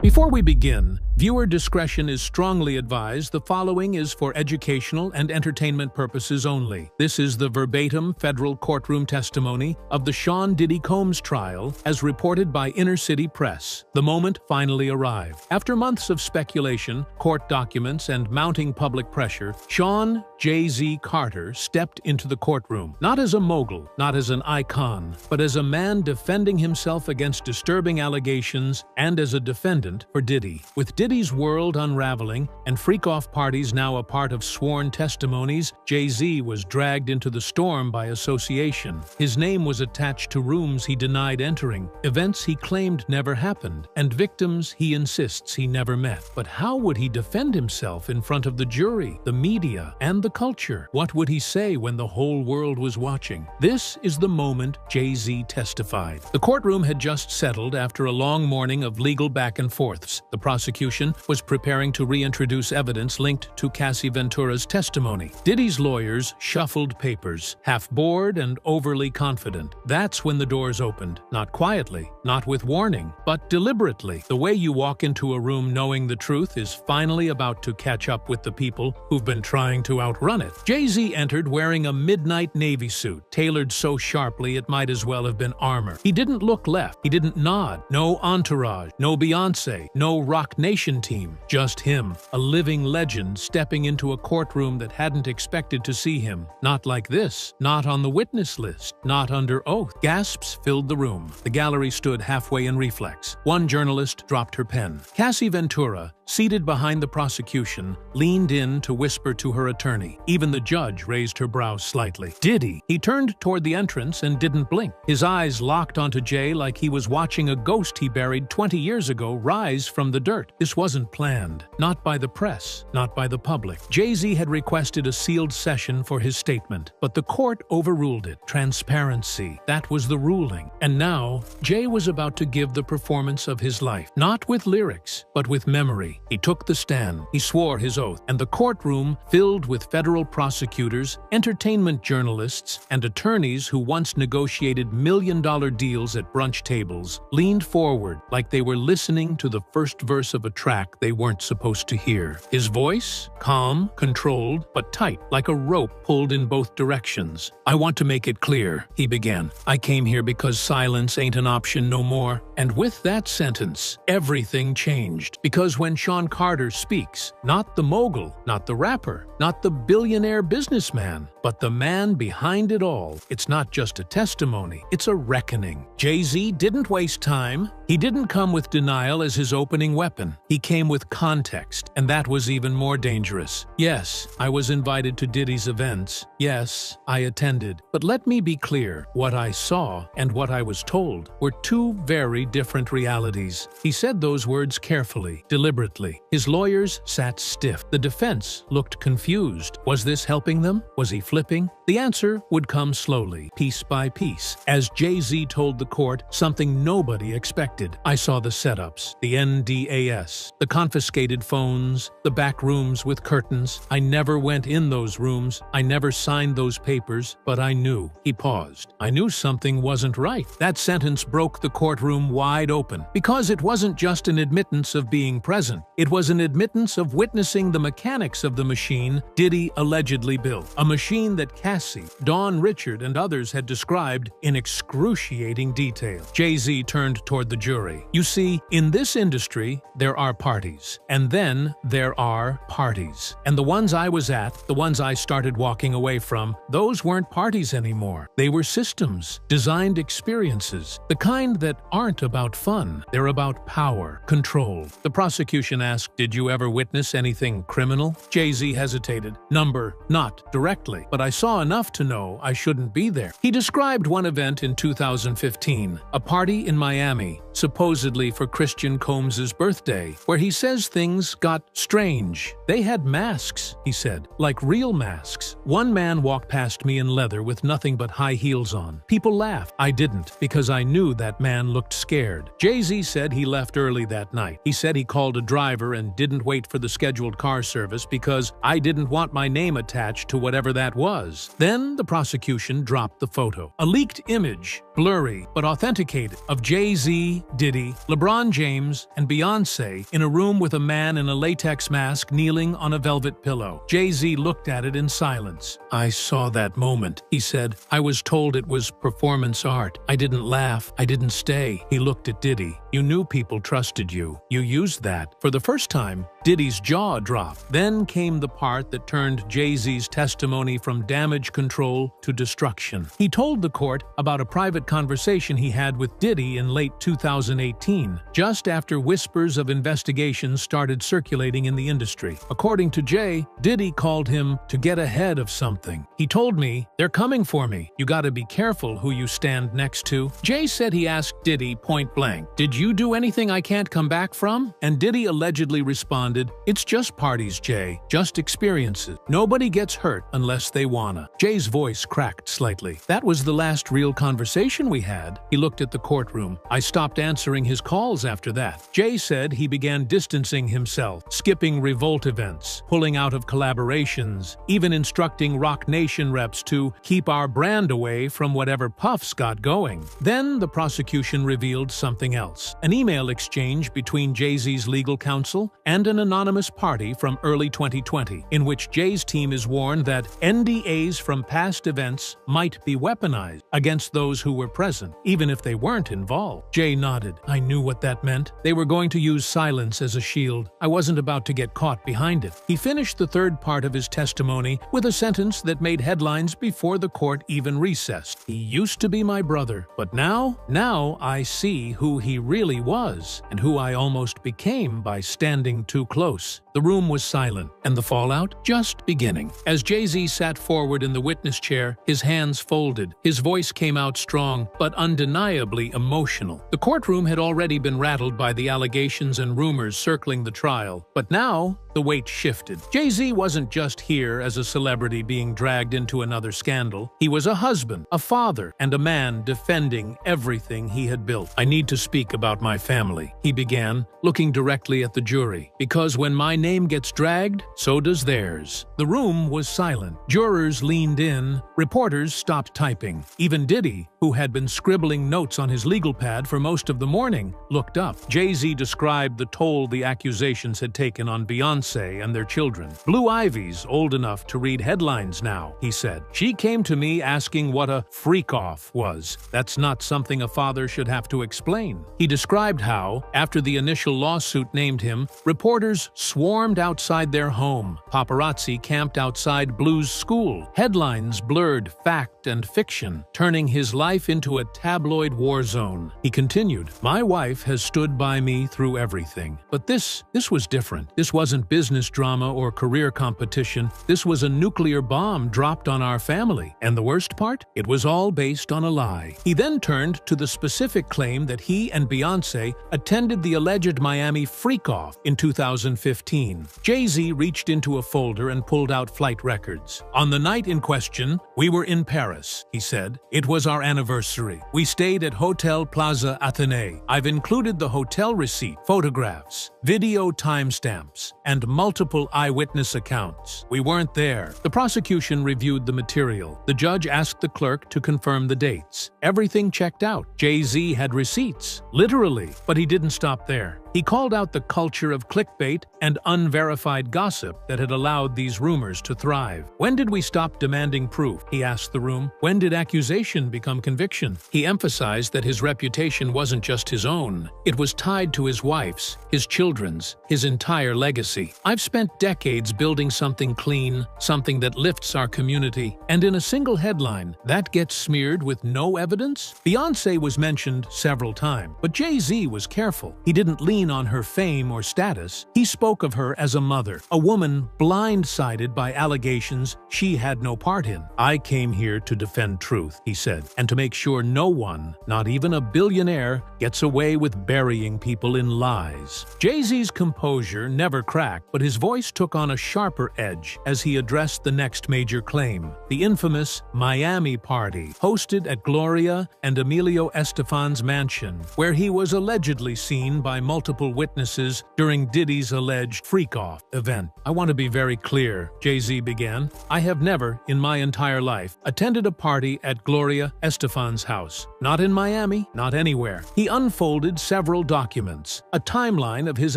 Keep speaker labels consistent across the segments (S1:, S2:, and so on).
S1: Before we begin, viewer discretion is strongly advised. The following is for educational and entertainment purposes only. This is the verbatim federal courtroom testimony of the Sean Diddy Combs trial as reported by Inner City Press. The moment finally arrived. After months of speculation, court documents, and mounting public pressure, Sean Jay-Z Carter stepped into the courtroom, not as a mogul, not as an icon, but as a man defending himself against disturbing allegations and as a defendant for Diddy. With Diddy's world unraveling and freak-off parties now a part of sworn testimonies, Jay-Z was dragged into the storm by association. His name was attached to rooms he denied entering, events he claimed never happened, and victims he insists he never met. But how would he defend himself in front of the jury, the media, and the culture? What would he say when the whole world was watching? This is the moment Jay-Z testified. The courtroom had just settled after a long morning of legal back and forths. The prosecution was preparing to reintroduce evidence linked to Cassie Ventura's testimony. Diddy's lawyers shuffled papers, half bored and overly confident. That's when the doors opened. Not quietly, not with warning, but deliberately. The way you walk into a room knowing the truth is finally about to catch up with the people who've been trying to outrun it. Jay-Z entered wearing a midnight navy suit, tailored so sharply it might as well have been armor. He didn't look left. He didn't nod. No entourage, no Beyonce, no Rock Nation team. Just him, a living legend stepping into a courtroom that hadn't expected to see him. Not like this. Not on the witness list. Not under oath. Gasps filled the room. The gallery stood halfway in reflex. One journalist dropped her pen. Cassie Ventura, seated behind the prosecution, leaned in to whisper to her attorney. Even the judge raised her brows slightly. Diddy. He turned toward the entrance and didn't blink. His eyes locked onto Jay like he was watching a ghost he buried 20 years ago rise from the dirt. This wasn't planned. Not by the press. Not by the public. Jay-Z had requested a sealed session for his statement, but the court overruled it. Transparency. That was the ruling. And now, Jay was about to give the performance of his life. Not with lyrics, but with memory. He took the stand, he swore his oath, and the courtroom, filled with federal prosecutors, entertainment journalists, and attorneys who once negotiated million-dollar deals at brunch tables, leaned forward like they were listening to the first verse of a track they weren't supposed to hear. His voice, calm, controlled, but tight, like a rope pulled in both directions. "I want to make it clear," he began. "I came here because silence ain't an option no more." And with that sentence, everything changed. Because when Sean Carter speaks, not the mogul, not the rapper, not the billionaire businessman, but the man behind it all, it's not just a testimony, it's a reckoning. Jay-Z didn't waste time. He didn't come with denial as his opening weapon. He came with context, and that was even more dangerous. "Yes, I was invited to Diddy's events. Yes, I attended. But let me be clear, what I saw and what I was told were two very different realities." He said those words carefully, deliberately. His lawyers sat stiff. The defense looked confused. Was this helping them? Was he flipping? The answer would come slowly, piece by piece, as Jay-Z told the court something nobody expected. "I saw the setups, the NDAS, the confiscated phones, the back rooms with curtains. I never went in those rooms. I never signed those papers, but I knew." He paused. "I knew something wasn't right." That sentence broke the courtroom wide open, because it wasn't just an admittance of being present. It was an admittance of witnessing the mechanics of the machine Diddy allegedly built, a machine that Cassie, Dawn Richard, and others had described in excruciating detail. Jay-Z turned toward the jury. "You see, in this industry, there are parties. And then there are parties. And the ones I was at, the ones I started walking away from, those weren't parties anymore. They were systems, designed experiences, the kind that aren't about fun. They're about power, control." The prosecution asked, "Did you ever witness anything criminal?" Jay-Z hesitated. Not directly, but I saw enough to know I shouldn't be there." He described one event in 2015, a party in Miami, supposedly for Christian Combs' birthday, where he says things got strange. "They had masks," he said, "like real masks. One man walked past me in leather with nothing but high heels on. People laughed. I didn't, because I knew that man looked scared." Jay-Z said he left early that night. He said he called a driver and didn't wait for the scheduled car service because "I didn't want my name attached to whatever that was. Then the prosecution dropped the photo. A leaked image, blurry but authenticated, of Jay-Z, Diddy, LeBron James, and Beyoncé in a room with a man in a latex mask kneeling on a velvet pillow. Jay-Z looked at it in silence. "I saw that moment," he said. "I was told it was performance art. I didn't laugh. I didn't stay." He looked at Diddy. "You knew people trusted you. You used that." For the first time, Diddy's jaw dropped. Then came the part that turned Jay-Z's testimony from damage control to destruction. He told the court about a private conversation he had with Diddy in late 2018, just after whispers of investigations started circulating in the industry. According to Jay, Diddy called him to get ahead of something. "He told me, 'They're coming for me. You gotta be careful who you stand next to.'" Jay said he asked Diddy point blank, "Did you do anything I can't come back from?" And Diddy allegedly responded, "It's just parties, Jay. Just experiences. Nobody gets hurt unless they wanna." Jay's voice cracked slightly. "That was the last real conversation we had." He looked at the courtroom. "I stopped answering his calls after that." Jay said he began distancing himself, skipping Revolt events, pulling out of collaborations, even instructing Rock Nation reps to keep our brand away from whatever Puffs got going. Then the prosecution revealed something else. An email exchange between Jay-Z's legal counsel and an anonymous party from early 2020, in which Jay's team is warned that NDAs from past events might be weaponized against those who were present, even if they weren't involved. Jay nodded. "I knew what that meant. They were going to use silence as a shield. I wasn't about to get caught behind it." He finished the third part of his testimony with a sentence that made headlines before the court even recessed. "He used to be my brother, but now I see who he really was and who I almost became by standing too close." The room was silent, and the fallout just beginning. As Jay-Z sat forward in the witness chair, his hands folded, his voice came out strong, but undeniably emotional. The courtroom had already been rattled by the allegations and rumors circling the trial, but now the weight shifted. Jay-Z wasn't just here as a celebrity being dragged into another scandal. He was a husband, a father, and a man defending everything he had built. "I need to speak about my family," he began, looking directly at the jury, "because when my name gets dragged, so does theirs." The room was silent. Jurors leaned in, reporters stopped typing. Even Diddy, who had been scribbling notes on his legal pad for most of the morning, looked up. Jay-Z described the toll the accusations had taken on Beyoncé and their children. "Blue Ivy's old enough to read headlines now," he said. "She came to me asking what a freak-off was. That's not something a father should have to explain." He described how, after the initial lawsuit named him, reporters swarmed outside their home. Paparazzi camped outside Blue's school. Headlines blurred fact and fiction, turning his life into a tabloid war zone. He continued, "My wife has stood by me through everything. But this was different. This wasn't business drama or career competition. This was a nuclear bomb dropped on our family. And the worst part? It was all based on a lie." He then turned to the specific claim that he and Beyoncé attended the alleged Miami freak-off in 2015. Jay-Z reached into a folder and pulled out flight records. "On the night in question, we were in Paris," he said. "It was our anniversary. We stayed at Hotel Plaza Athénée. I've included the hotel receipt, photographs, video timestamps, and multiple eyewitness accounts. We weren't there." The prosecution reviewed the material. The judge asked the clerk to confirm the dates. Everything checked out. Jay-Z had receipts, literally, but he didn't stop there. He called out the culture of clickbait and unverified gossip that had allowed these rumors to thrive. "When did we stop demanding proof?" he asked the room. "When did accusation become conviction?" He emphasized that his reputation wasn't just his own. It was tied to his wife's, his children's, his entire legacy. "I've spent decades building something clean, something that lifts our community, and in a single headline, that gets smeared with no evidence?" Beyoncé was mentioned several times, but Jay-Z was careful. He didn't lean on her fame or status. He spoke of her as a mother, a woman blindsided by allegations she had no part in. "I came here to defend truth," he said, "and to make sure no one, not even a billionaire, gets away with burying people in lies." Jay-Z's composure never cracked, but his voice took on a sharper edge as he addressed the next major claim, the infamous Miami party, hosted at Gloria and Emilio Estefan's mansion, where he was allegedly seen by multiple multiple witnesses during Diddy's alleged freak-off event. "I want to be very clear," Jay-Z began. "I have never, in my entire life, attended a party at Gloria Estefan's house. Not in Miami, not anywhere." He unfolded several documents, a timeline of his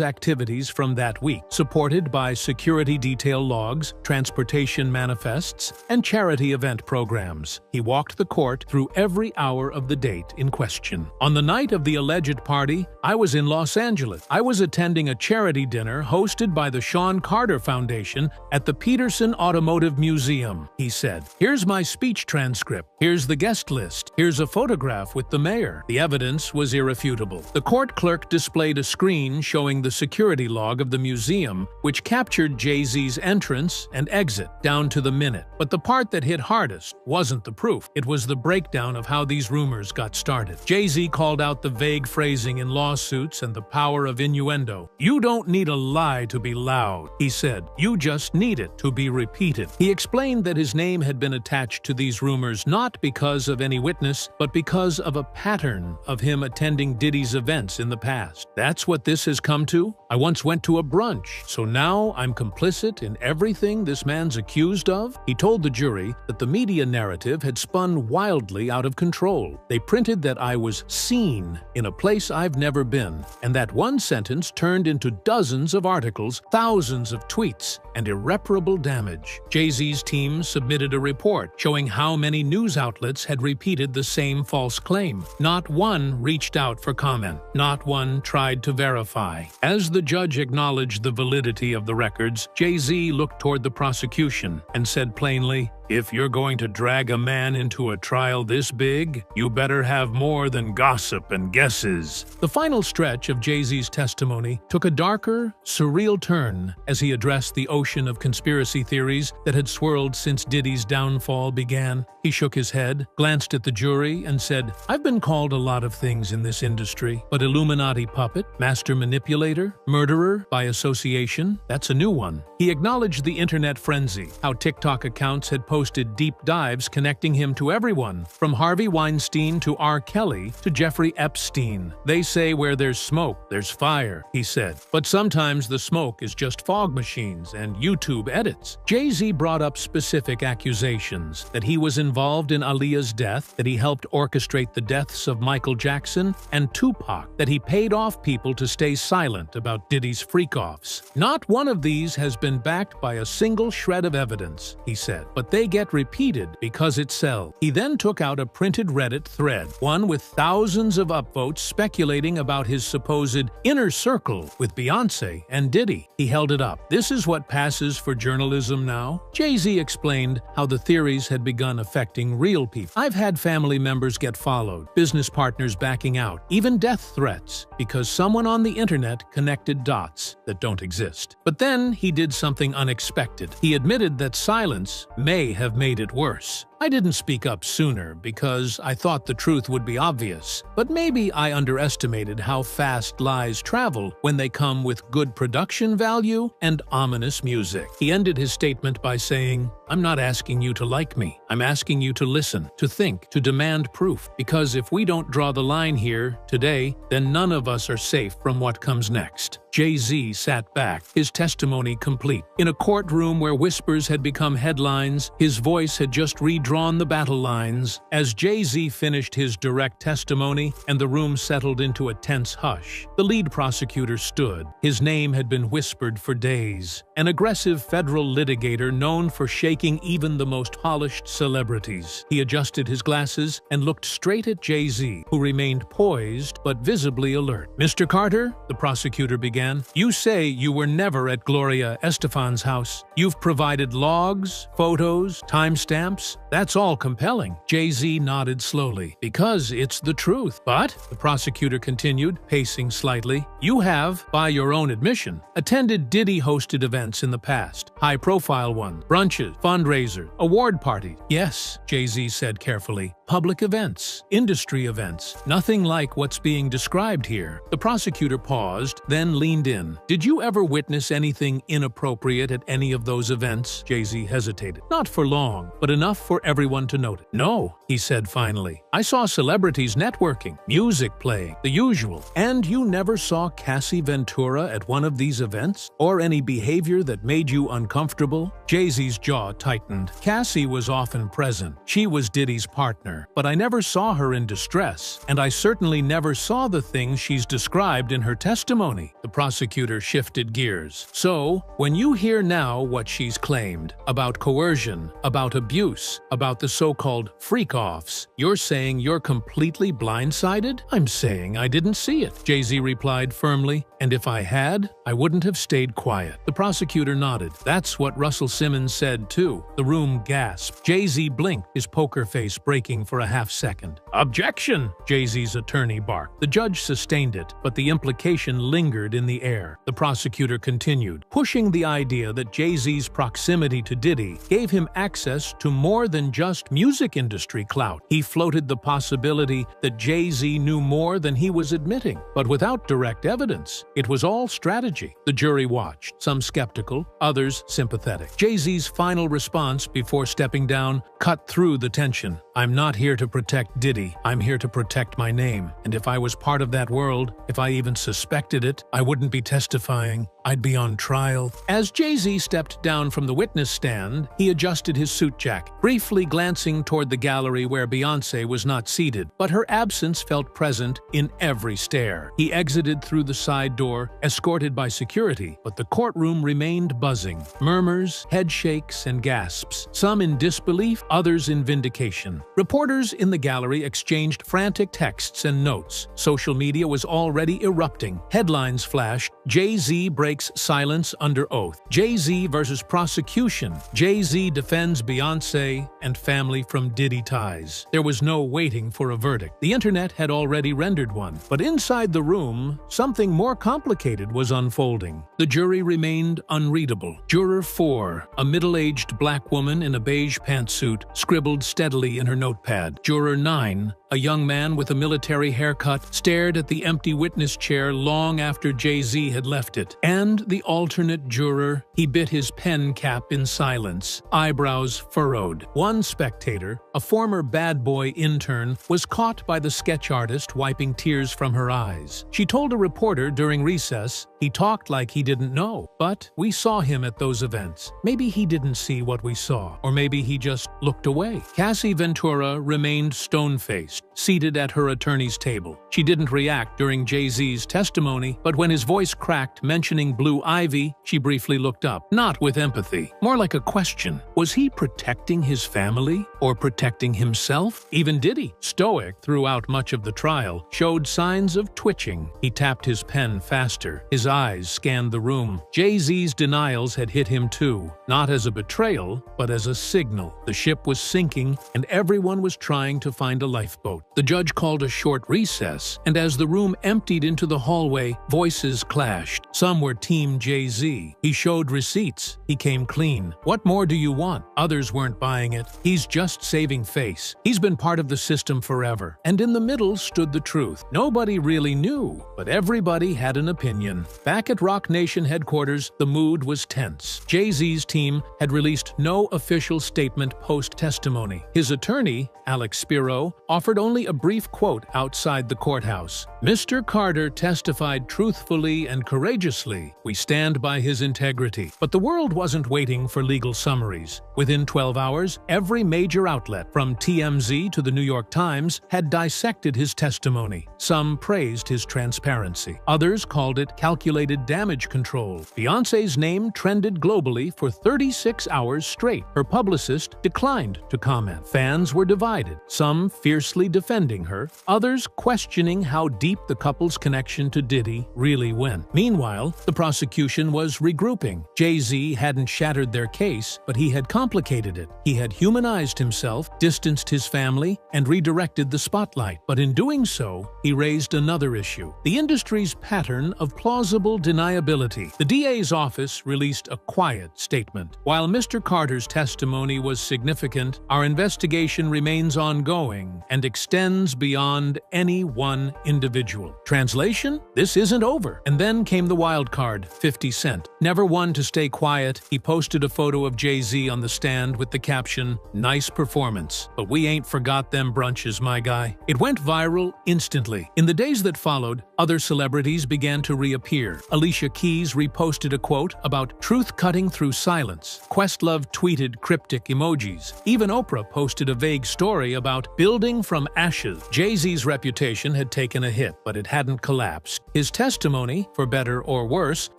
S1: activities from that week, supported by security detail logs, transportation manifests, and charity event programs. He walked the court through every hour of the date in question. "On the night of the alleged party, I was in Los Angeles. I was attending a charity dinner hosted by the Sean Carter Foundation at the Peterson Automotive Museum," he said. "Here's my speech transcript. Here's the guest list. Here's a photograph with the mayor." The evidence was irrefutable. The court clerk displayed a screen showing the security log of the museum, which captured Jay-Z's entrance and exit down to the minute. But the part that hit hardest wasn't the proof. It was the breakdown of how these rumors got started. Jay-Z called out the vague phrasing in lawsuits and the power of innuendo. "You don't need a lie to be loud," he said. "You just need it to be repeated." He explained that his name had been attached to these rumors not because of any witness, but because of a pattern of him attending Diddy's events in the past. "That's what this has come to? I once went to a brunch, so now I'm complicit in everything this man's accused of?" He told the jury that the media narrative had spun wildly out of control. "They printed that I was seen in a place I've never been, and that one sentence turned into dozens of articles, thousands of tweets, and irreparable damage." Jay-Z's team submitted a report showing how many news outlets had repeated the same false claim. Not one reached out for comment. Not one tried to verify. As the judge acknowledged the validity of the records, Jay-Z looked toward the prosecution and said plainly, "If you're going to drag a man into a trial this big, you better have more than gossip and guesses." The final stretch of Jay-Z's testimony took a darker, surreal turn as he addressed the ocean of conspiracy theories that had swirled since Diddy's downfall began. He shook his head, glanced at the jury, and said, "I've been called a lot of things in this industry, but Illuminati puppet, master manipulator, murderer by association, that's a new one." He acknowledged the internet frenzy, how TikTok accounts had posted deep dives connecting him to everyone, from Harvey Weinstein to R. Kelly to Jeffrey Epstein. "They say where there's smoke, there's fire," he said. "But sometimes the smoke is just fog machines and YouTube edits." Jay-Z brought up specific accusations that he was involved in Aaliyah's death, that he helped orchestrate the deaths of Michael Jackson and Tupac, that he paid off people to stay silent about Diddy's freak-offs. "Not one of these has been backed by a single shred of evidence," he said, "but they get repeated because it sells." He then took out a printed Reddit thread, one with thousands of upvotes speculating about his supposed inner circle with Beyoncé and Diddy. He held it up. "This is what passes for journalism now?" Jay-Z explained how the theories had begun affecting real people. "I've had family members get followed, business partners backing out, even death threats, because someone on the internet connected dots that don't exist." But then he did something unexpected. He admitted that silence may have made it worse. "I didn't speak up sooner because I thought the truth would be obvious, but maybe I underestimated how fast lies travel when they come with good production value and ominous music." He ended his statement by saying, "I'm not asking you to like me. I'm asking you to listen, to think, to demand proof, because if we don't draw the line here today, then none of us are safe from what comes next." Jay-Z sat back, his testimony complete. In a courtroom where whispers had become headlines, his voice had just redrawn the battle lines. As Jay-Z finished his direct testimony and the room settled into a tense hush, the lead prosecutor stood. His name had been whispered for days. An aggressive federal litigator known for shaking even the most polished celebrities. He adjusted his glasses and looked straight at Jay-Z, who remained poised but visibly alert. "Mr. Carter," the prosecutor began, "you say you were never at Gloria Estefan's house. You've provided logs, photos, timestamps. That's all compelling." Jay-Z nodded slowly. "Because it's the truth. But," the prosecutor continued, pacing slightly, "you have, by your own admission, attended Diddy-hosted events in the past. High-profile ones, brunches, fundraisers, award parties." "Yes," Jay-Z said carefully. "Public events, industry events. Nothing like what's being described here." The prosecutor paused, then leaned in. "Did you ever witness anything inappropriate at any of those events?" Jay-Z hesitated. "Not for long, but enough for everyone to note it." "No," he said finally. "I saw celebrities networking, music playing, the usual. And you never saw Cassie Ventura at one of these events? Or any behavior that made you uncomfortable?" Jay-Z's jaw tightened. Cassie was often present. She was Diddy's partner. But I never saw her in distress. And I certainly never saw the things she's described in her testimony. The prosecutor shifted gears. "So, when you hear now what she's claimed, about coercion, about abuse, about the so-called freak-offs, you're saying you're completely blindsided?" "I'm saying I didn't see it," Jay-Z replied firmly. "And if I had, I wouldn't have stayed quiet." The prosecutor nodded. "That's what Russell Simmons said too." The room gasped. Jay-Z blinked, his poker face breaking for a half-second. "Objection!" Jay-Z's attorney barked. The judge sustained it, but the implication lingered in the air. The prosecutor continued, pushing the idea that Jay-Z's proximity to Diddy gave him access to more than just music industry clout. He floated the possibility that Jay-Z knew more than he was admitting, but without direct evidence. It was all strategy. The jury watched, some skeptical, others sympathetic. Jay-Z's final response before stepping down cut through the tension. "I'm not here to protect Diddy. I'm here to protect my name. And if I was part of that world, if I even suspected it, I wouldn't be testifying. I'd be on trial." As Jay-Z stepped down from the witness stand, he adjusted his suit jacket, briefly glancing toward the gallery where Beyoncé was not seated, but her absence felt present in every stare. He exited through the side door, escorted by security, but the courtroom remained buzzing. Murmurs, headshakes, and gasps, some in disbelief, others in vindication. Reporters in the gallery exchanged frantic texts and notes. Social media was already erupting. Headlines flashed, "Jay-Z breaks silence under oath. Jay-Z versus prosecution. Jay-Z defends Beyoncé and family from Diddy ties." There was no waiting for a verdict. The internet had already rendered one. But inside the room, something more complicated was unfolding. The jury remained unreadable. Juror 4, a middle-aged black woman in a beige pantsuit, scribbled steadily in her notepad. Juror 9, a young man with a military haircut, stared at the empty witness chair long after Jay-Z had left it. And the alternate juror, he bit his pen cap in silence, eyebrows furrowed. One spectator, a former bad boy intern, was caught by the sketch artist wiping tears from her eyes. She told a reporter during recess, "He talked like he didn't know, but we saw him at those events. Maybe he didn't see what we saw, or maybe he just looked away." Cassie Ventura remained stone-faced, seated at her attorney's table. She didn't react during Jay-Z's testimony, but when his voice cracked mentioning Blue Ivy, she briefly looked up, not with empathy, more like a question. Was he protecting his family or protecting himself? Even Diddy, stoic throughout much of the trial, showed signs of twitching. He tapped his pen faster. His eyes scanned the room. Jay-Z's denials had hit him too, not as a betrayal, but as a signal. The ship was sinking, and everyone was trying to find a lifeboat. The judge called a short recess, and as the room emptied into the hallway, voices clashed. Some were Team Jay-Z. He showed receipts. He came clean. "What more do you want?" Others weren't buying it. "He's just saving face. He's been part of the system forever." And in the middle stood the truth. Nobody really knew, but everybody had an opinion. Back at Rock Nation headquarters, the mood was tense. Jay-Z's team had released no official statement post-testimony. His attorney, Alex Spiro, offered only a brief quote outside the courthouse. "Mr. Carter testified truthfully and courageously. We stand by his integrity." But the world wasn't waiting for legal summaries. Within 12 hours, every major outlet, from TMZ to the New York Times, had dissected his testimony. Some praised his transparency. Others called it calculated damage control. Beyoncé's name trended globally for 36 hours straight. Her publicist declined to comment. Fans were divided, some fiercely defending her, others questioning how deep the couple's connection to Diddy really went. Meanwhile, the prosecution was regrouping. Jay-Z hadn't shattered their case, but he had complicated it. He had humanized himself, distanced his family, and redirected the spotlight. But in doing so, he raised another issue: the industry's pattern of plausible deniability. The DA's office released a quiet statement. "While Mr. Carter's testimony was significant, our investigation remains ongoing and extends beyond any one individual. Translation? This isn't over. And then came the wild card, 50 Cent. Never one to stay quiet, he posted a photo of Jay-Z on the stand with the caption, "Nice performance, but we ain't forgot them brunches, my guy." It went viral instantly. In the days that followed, other celebrities began to reappear. Alicia Keys reposted a quote about truth cutting through silence. Questlove tweeted cryptic emojis. Even Oprah posted a vague story about building from ashes. Jay-Z's reputation had taken a hit, but it hadn't collapsed. His testimony, for better or worse,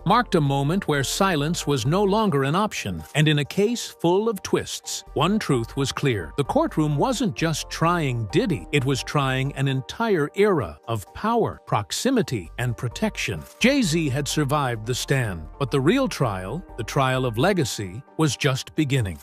S1: marked a moment where silence was no longer an option. And in a case full of twists, one truth was clear. The courtroom wasn't just trying Diddy, it was trying an entire era of power, proximity, and protection. Jay-Z had survived the stand, but the real trial, the trial of legacy, was just beginning.